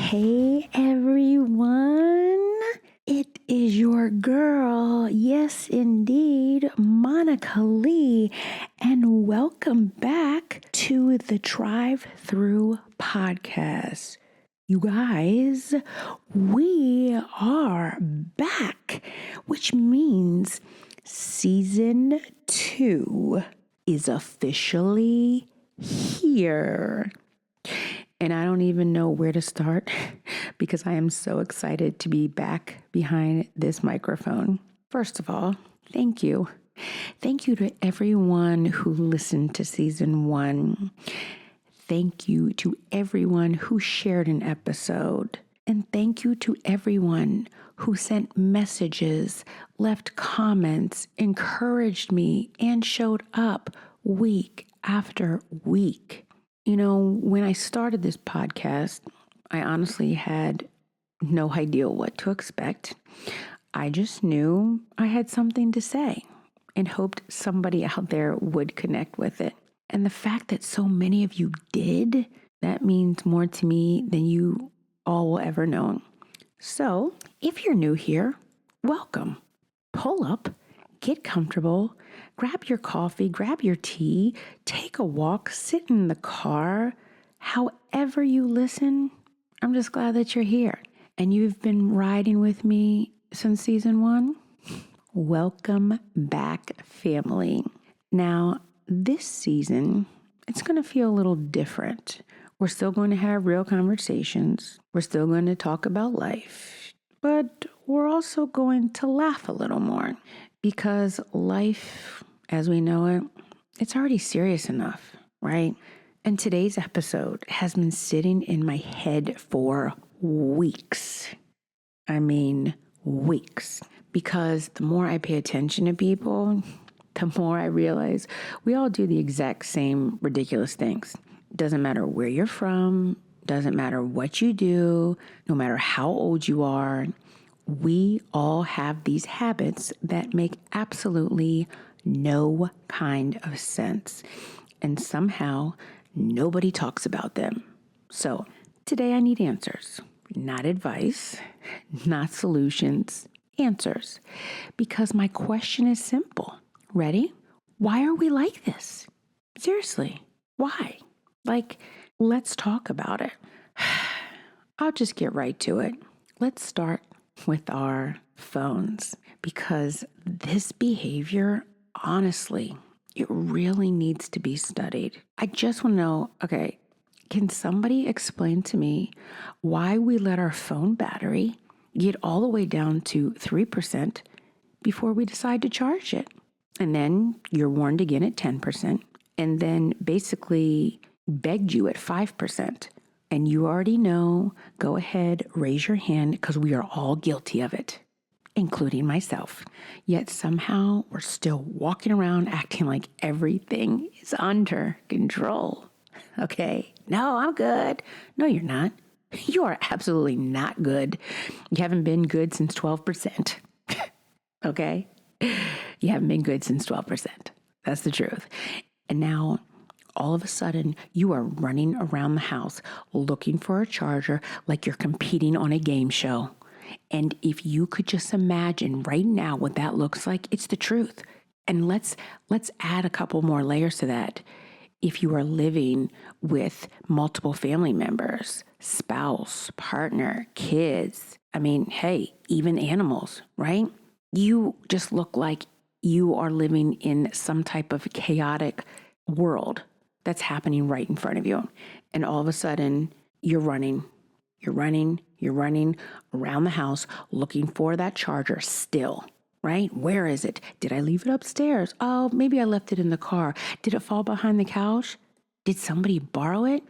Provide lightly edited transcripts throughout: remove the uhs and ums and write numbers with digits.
Hey everyone, it is your girl, yes indeed, Monica Leigh, and welcome back to the Drive Thru Podcast. You guys, we are back, which means season 2 is officially here. And I don't even know where to start because I am so excited to be back behind this microphone. First of all, thank you. Thank you to everyone who listened to season 1. Thank you to everyone who shared an episode. And thank you to everyone who sent messages, left comments, encouraged me, and showed up week after week. You know, when I started this podcast, I honestly had no idea what to expect. I just knew I had something to say and hoped somebody out there would connect with it. And the fact that so many of you did, that means more to me than you all will ever know. So if you're new here, welcome. Pull up, get comfortable, grab your coffee, grab your tea, take a walk, sit in the car. However you listen, I'm just glad that you're here. And you've been riding with me since season 1. Welcome back, family. Now, this season, it's going to feel a little different. We're still going to have real conversations. We're still going to talk about life. But we're also going to laugh a little more. Because life, as we know it, it's already serious enough, right? And today's episode has been sitting in my head for weeks. I mean, weeks. Because the more I pay attention to people, the more I realize we all do the exact same ridiculous things. Doesn't matter where you're from, doesn't matter what you do, no matter how old you are. We all have these habits that make absolutely no kind of sense. And somehow nobody talks about them. So today I need answers, not advice, not solutions, answers. Because my question is simple. Ready? Why are we like this? Seriously, why? Let's talk about it. I'll just get right to it. Let's start with our phones, because this behavior, honestly, it really needs to be studied. I just want to know, okay, can somebody explain to me why we let our phone battery get all the way down to 3% before we decide to charge it? And then you're warned again at 10%, and then basically begged you at 5%. And you already know, go ahead, raise your hand, because we are all guilty of it, including myself. Yet somehow we're still walking around acting like everything is under control. Okay? No, I'm good. No, you're not. You are absolutely not good. You haven't been good since 12%. Okay? You haven't been good since 12%. That's the truth. And now, all of a sudden, you are running around the house looking for a charger like you're competing on a game show. And if you could just imagine right now what that looks like, it's the truth. And let's add a couple more layers to that. If you are living with multiple family members, spouse, partner, kids, even animals, right? You just look like you are living in some type of chaotic world that's happening right in front of you. And all of a sudden, you're running around the house looking for that charger still, right? Where is it? Did I leave it upstairs? Oh, maybe I left it in the car. Did it fall behind the couch? Did somebody borrow it?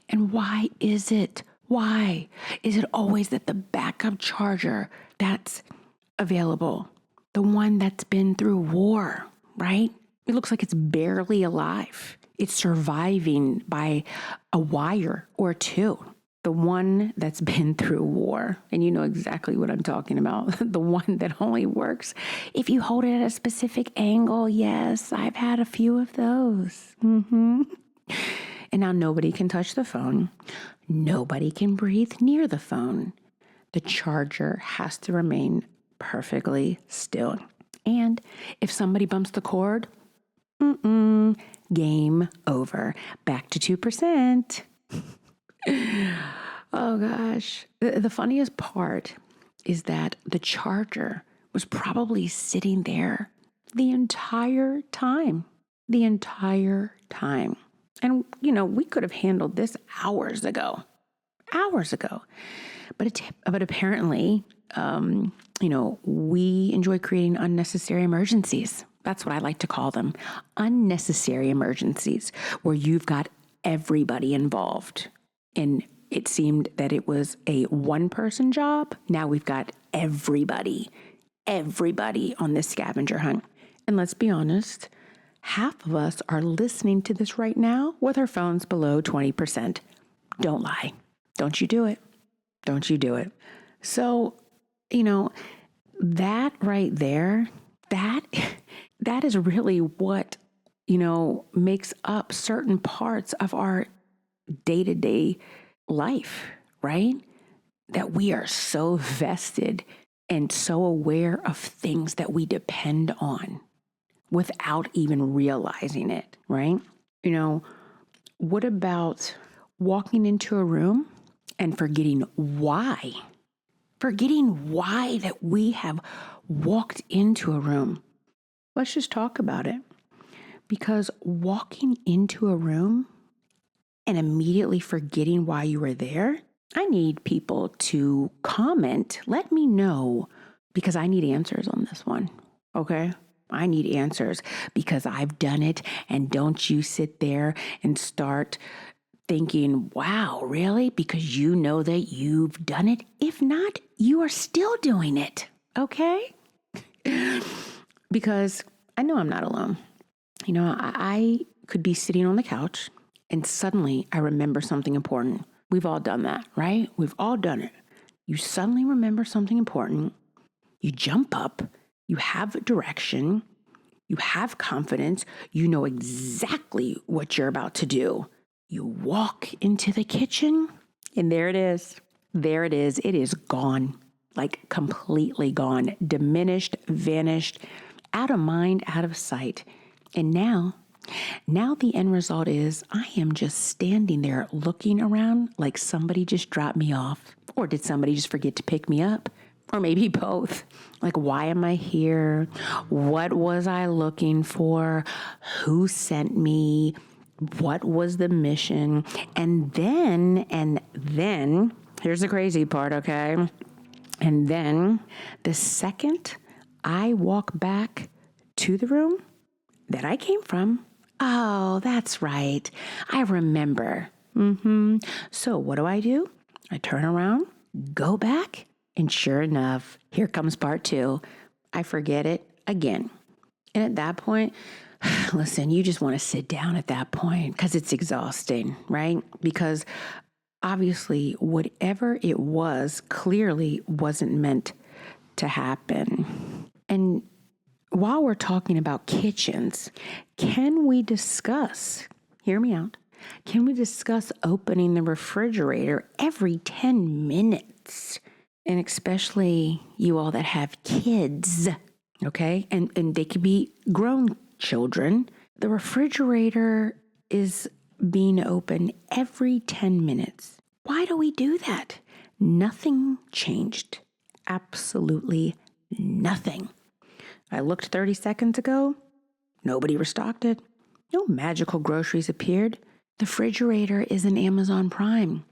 And why is it? Why is it always that the backup charger that's available, the one that's been through war, right? It looks like it's barely alive. It's surviving by a wire or two. The one that's been through war, and you know exactly what I'm talking about, the one that only works if you hold it at a specific angle. Yes, I've had a few of those. And now nobody can touch the phone. Nobody can breathe near the phone. The charger has to remain perfectly still. And if somebody bumps the cord, game over. Back to 2%. Oh gosh. The funniest part is that the charger was probably sitting there the entire time. The entire time. And, we could have handled this hours ago. But apparently, we enjoy creating unnecessary emergencies. That's what I like to call them. Unnecessary emergencies, where you've got everybody involved. And it seemed that it was a one-person job. Now we've got everybody on this scavenger hunt. And let's be honest, half of us are listening to this right now with our phones below 20%. Don't lie. Don't you do it. Don't you do it. So, that right there, that is really what, makes up certain parts of our day-to-day life, right? That we are so vested and so aware of things that we depend on without even realizing it, right? What about walking into a room and forgetting why that we have walked into a room? Let's just talk about it. Because walking into a room and immediately forgetting why you were there, I need people to comment. Let me know, because I need answers on this one, okay? I need answers because I've done it, and don't you sit there and start thinking, wow, really? Because you know that you've done it. If not, you are still doing it, okay? Because I know I'm not alone. I could be sitting on the couch and suddenly I remember something important. We've all done that, right? We've all done it. You suddenly remember something important. You jump up. You have direction. You have confidence. You know exactly what you're about to do. You walk into the kitchen and there it is. There it is. It is gone, like completely gone, diminished, vanished, out of mind, out of sight. And now the end result is I am just standing there looking around like somebody just dropped me off. Or did somebody just forget to pick me up? Or maybe both. Like, why am I here? What was I looking for? Who sent me? What was the mission? And then, here's the crazy part, okay? And then the second I walk back to the room that I came from, oh, that's right. I remember. So what do? I turn around, go back, and sure enough, here comes part 2. I forget it again. And at that point, listen, you just want to sit down at that point because it's exhausting, right? Because obviously, whatever it was clearly wasn't meant to happen. And while we're talking about kitchens, can we discuss, hear me out, can we discuss opening the refrigerator every 10 minutes? And especially you all that have kids, okay? And they could be grown children. The refrigerator is being open every 10 minutes. Why do we do that? Nothing changed. Absolutely nothing. I looked 30 seconds ago. Nobody restocked it. No magical groceries appeared. The refrigerator is an Amazon Prime.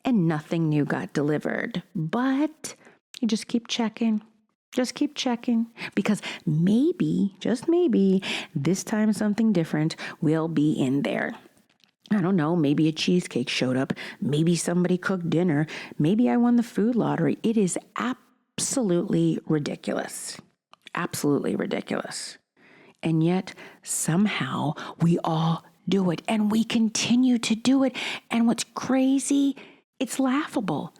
And nothing new got delivered. But you just keep checking. Just keep checking. Because maybe, just maybe, this time something different will be in there. I don't know, maybe a cheesecake showed up. Maybe somebody cooked dinner. Maybe I won the food lottery. It is absolutely ridiculous. Absolutely ridiculous. And yet, somehow, we all do it. And we continue to do it. And what's crazy, it's laughable.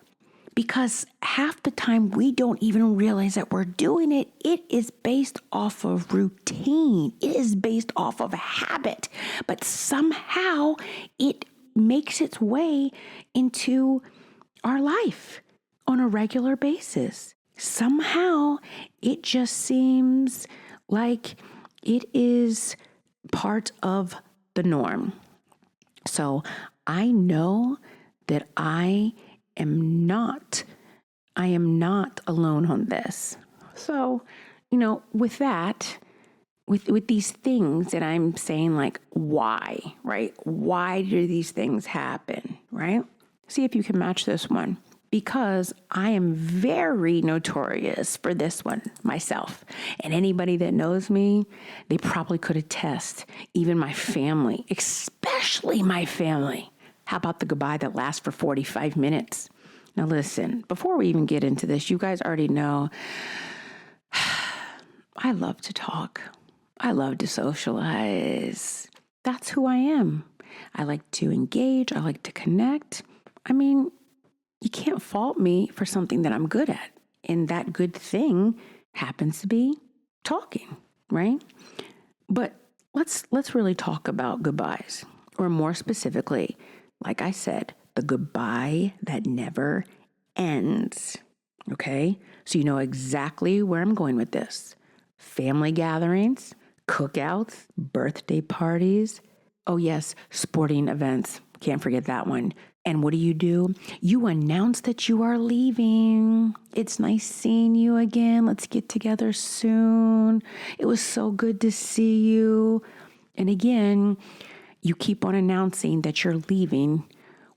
Because half the time we don't even realize that we're doing it. It is based off of routine. It is based off of habit. But somehow it makes its way into our life on a regular basis. Somehow it just seems like it is part of the norm. So I know that I am not alone on this. So, with that, with these things that I'm saying, like, why, right? Why do these things happen, right? See if you can match this one. Because I am very notorious for this one myself. And anybody that knows me, they probably could attest, even my family, especially my family. How about the goodbye that lasts for 45 minutes? Now listen, before we even get into this, you guys already know I love to talk. I love to socialize. That's who I am. I like to engage. I like to connect. I mean, you can't fault me for something that I'm good at. And that good thing happens to be talking, right? But let's really talk about goodbyes. Or more specifically, like I said, the goodbye that never ends. Okay? So you know exactly where I'm going with this. Family gatherings, cookouts, birthday parties. Oh yes, sporting events. Can't forget that one. And what do? You announce that you are leaving. It's nice seeing you again. Let's get together soon. It was so good to see you. And again, you keep on announcing that you're leaving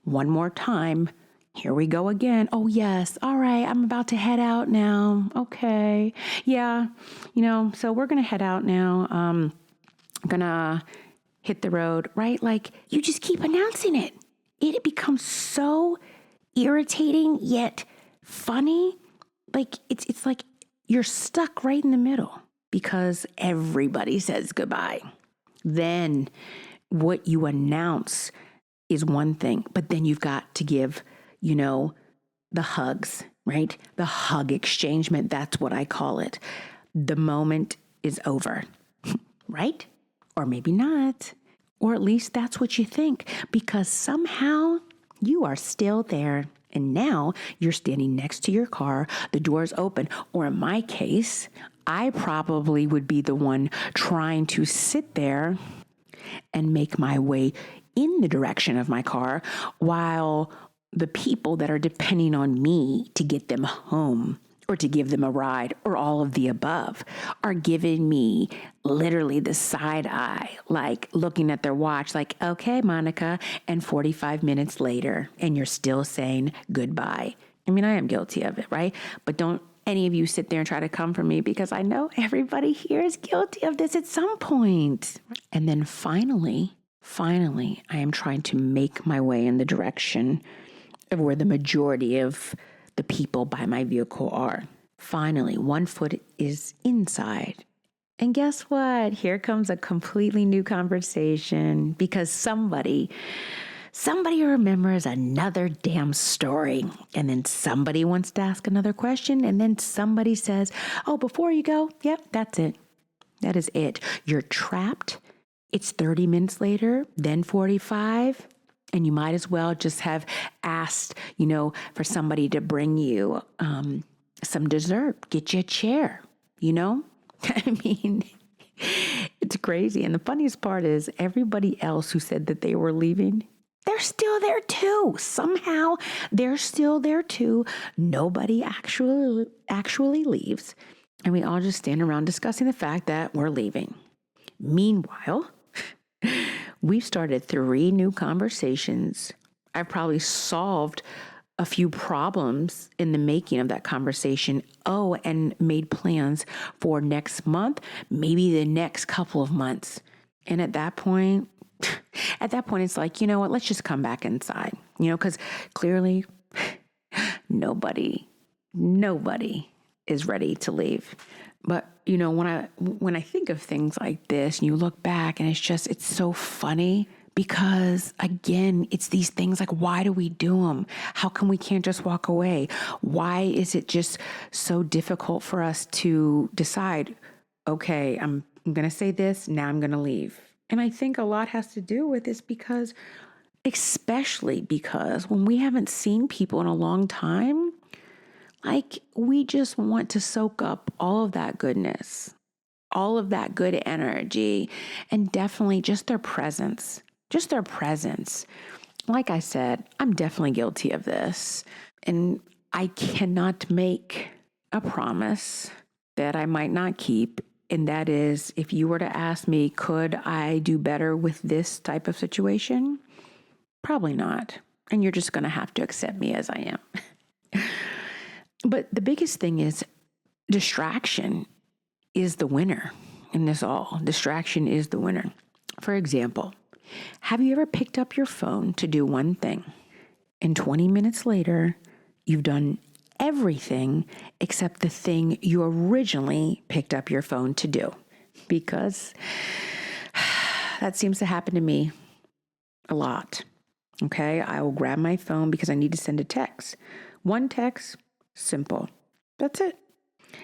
one more time. Here we go again. Oh, yes. All right. I'm about to head out now. Okay. Yeah. So we're going to head out now. I'm going to hit the road, right? Like, you just keep announcing it. It becomes so irritating yet funny. Like, it's like you're stuck right in the middle because everybody says goodbye. Then what you announce is one thing, but then you've got to give, the hugs, right? The hug exchangement, that's what I call it. The moment is over, right? Or maybe not. Or at least that's what you think, because somehow you are still there. And now you're standing next to your car, the door's open. Or in my case, I probably would be the one trying to sit there and make my way in the direction of my car while the people that are depending on me to get them home or to give them a ride or all of the above are giving me literally the side eye, like looking at their watch, like, okay, Monica, and 45 minutes later, and you're still saying goodbye. I mean, I am guilty of it, right? But don't any of you sit there and try to come for me, because I know everybody here is guilty of this at some point. And then finally, I am trying to make my way in the direction of where the majority of the people by my vehicle are. Finally, one foot is inside. And guess what? Here comes a completely new conversation because somebody remembers another damn story. And then somebody wants to ask another question. And then somebody says, oh, before you go, yep, that's it. That is it. You're trapped. It's 30 minutes later, then 45. And you might as well just have asked, for somebody to bring you some dessert, get you a chair, I mean, it's crazy. And the funniest part is everybody else who said that they were leaving, they're still there too. Somehow they're still there too. Nobody actually leaves. And we all just stand around discussing the fact that we're leaving. Meanwhile, we've started 3 new conversations. I've probably solved a few problems in the making of that conversation. Oh, and made plans for next month, maybe the next couple of months. And at that point, it's like, you know what, let's just come back inside, because clearly nobody is ready to leave. But, when I think of things like this and you look back and it's so funny because, again, it's these things like, why do we do them? How come we can't just walk away? Why is it just so difficult for us to decide, okay, I'm going to say this, now I'm going to leave? And I think a lot has to do with this because especially because when we haven't seen people in a long time, like we just want to soak up all of that goodness, all of that good energy, and definitely just their presence, Like I said, I'm definitely guilty of this, and I cannot make a promise that I might not keep. And that is, if you were to ask me, could I do better with this type of situation? Probably not. And you're just going to have to accept me as I am. But the biggest thing is distraction is the winner in this all. Distraction is the winner. For example, have you ever picked up your phone to do one thing and 20 minutes later, you've done everything except the thing you originally picked up your phone to do? Because that seems to happen to me a lot. Okay, I will grab my phone because I need to send a text. One text, simple. That's it.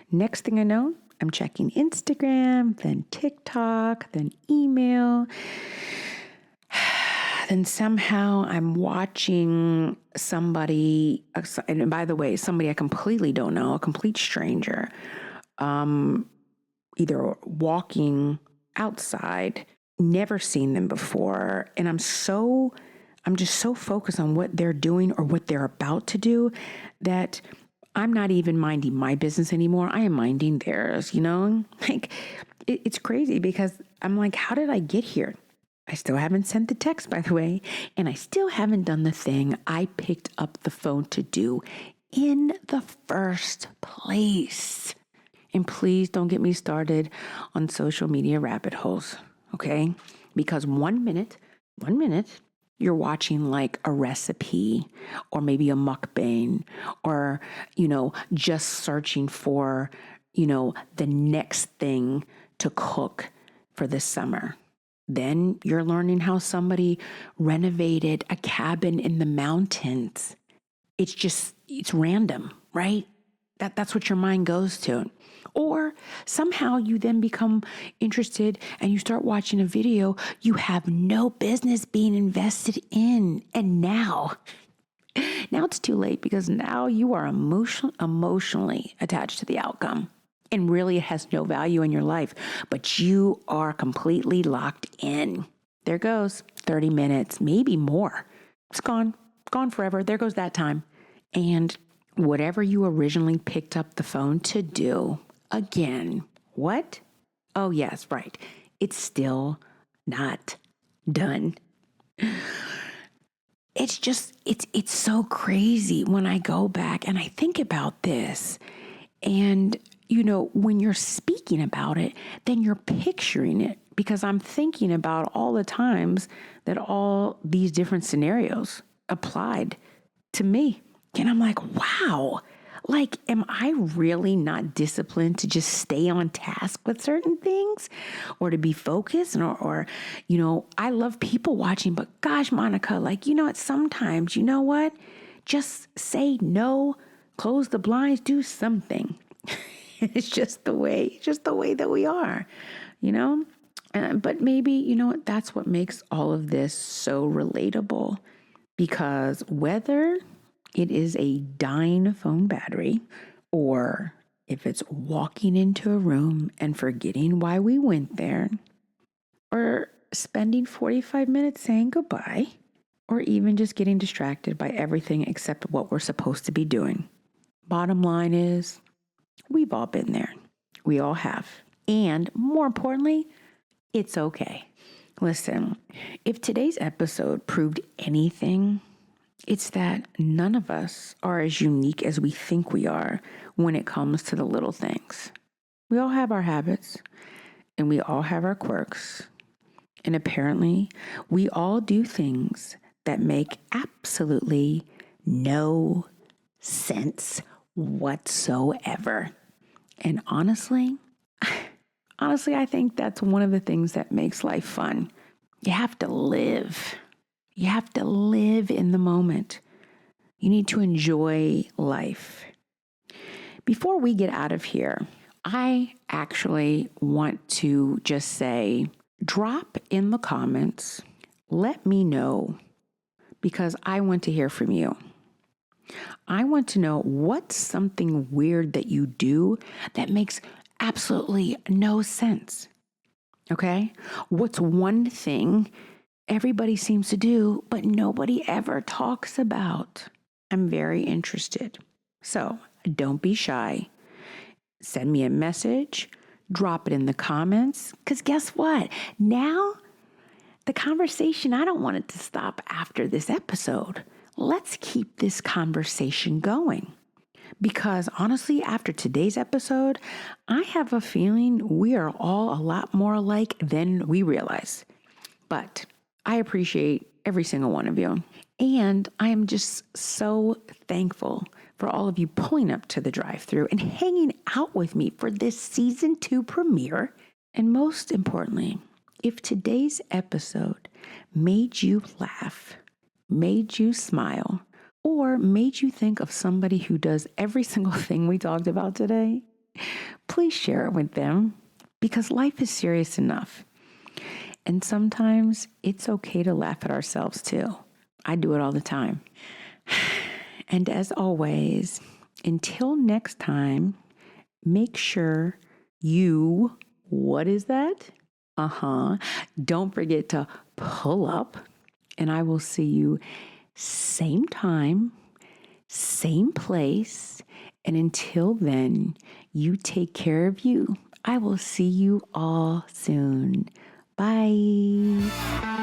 Next thing I know, I'm checking Instagram, then TikTok, then email. Then somehow I'm watching somebody, and by the way, somebody I completely don't know, a complete stranger, either walking outside, never seen them before. And I'm just so focused on what they're doing or what they're about to do that I'm not even minding my business anymore. I am minding theirs, Like, it's crazy because I'm like, how did I get here? I still haven't sent the text, by the way, and I still haven't done the thing I picked up the phone to do in the first place. And please don't get me started on social media rabbit holes, okay? Because one minute, you're watching like a recipe or maybe a mukbang or, just searching for, the next thing to cook for this summer. Then you're learning how somebody renovated a cabin in the mountains. It's random, right? That's what your mind goes to. Or somehow you then become interested and you start watching a video you have no business being invested in. And now it's too late because now you are emotionally attached to the outcome. And really it has no value in your life, but you are completely locked in. There goes 30 minutes, maybe more. It's gone forever. There goes that time. And whatever you originally picked up the phone to do, again, what? Oh, yes, right. It's still not done. It's so crazy when I go back and I think about this. And, when you're speaking about it, then you're picturing it because I'm thinking about all the times that all these different scenarios applied to me. And I'm like, wow, like, am I really not disciplined to just stay on task with certain things or to be focused or I love people watching, but gosh, Monica, like, sometimes, just say no, close the blinds, do something. It's just the way that we are, but maybe, that's what makes all of this so relatable because whether it is a dying phone battery, or if it's walking into a room and forgetting why we went there, or spending 45 minutes saying goodbye, or even just getting distracted by everything except what we're supposed to be doing. Bottom line is, we've all been there. We all have. And more importantly, it's okay. Listen, if today's episode proved anything, it's that none of us are as unique as we think we are when it comes to the little things. We all have our habits and we all have our quirks. And apparently, we all do things that make absolutely no sense whatsoever. And honestly, I think that's one of the things that makes life fun. You have to live. You have to live in the moment. You need to enjoy life. Before we get out of here, I actually want to just say, drop in the comments, let me know because I want to hear from you. I want to know what's something weird that you do that makes absolutely no sense. Okay? What's one thing everybody seems to do, but nobody ever talks about? I'm very interested. So don't be shy. Send me a message, drop it in the comments, because guess what? Now, the conversation, I don't want it to stop after this episode. Let's keep this conversation going. Because honestly, after today's episode, I have a feeling we are all a lot more alike than we realize. But I appreciate every single one of you. And I am just so thankful for all of you pulling up to the drive-thru and hanging out with me for this season 2 premiere. And most importantly, if today's episode made you laugh, made you smile, or made you think of somebody who does every single thing we talked about today, please share it with them, because life is serious enough. And sometimes it's okay to laugh at ourselves too. I do it all the time. And as always, until next time, make sure you, what is that? Don't forget to pull up, and I will see you same time, same place. And until then, you take care of you. I will see you all soon. Bye.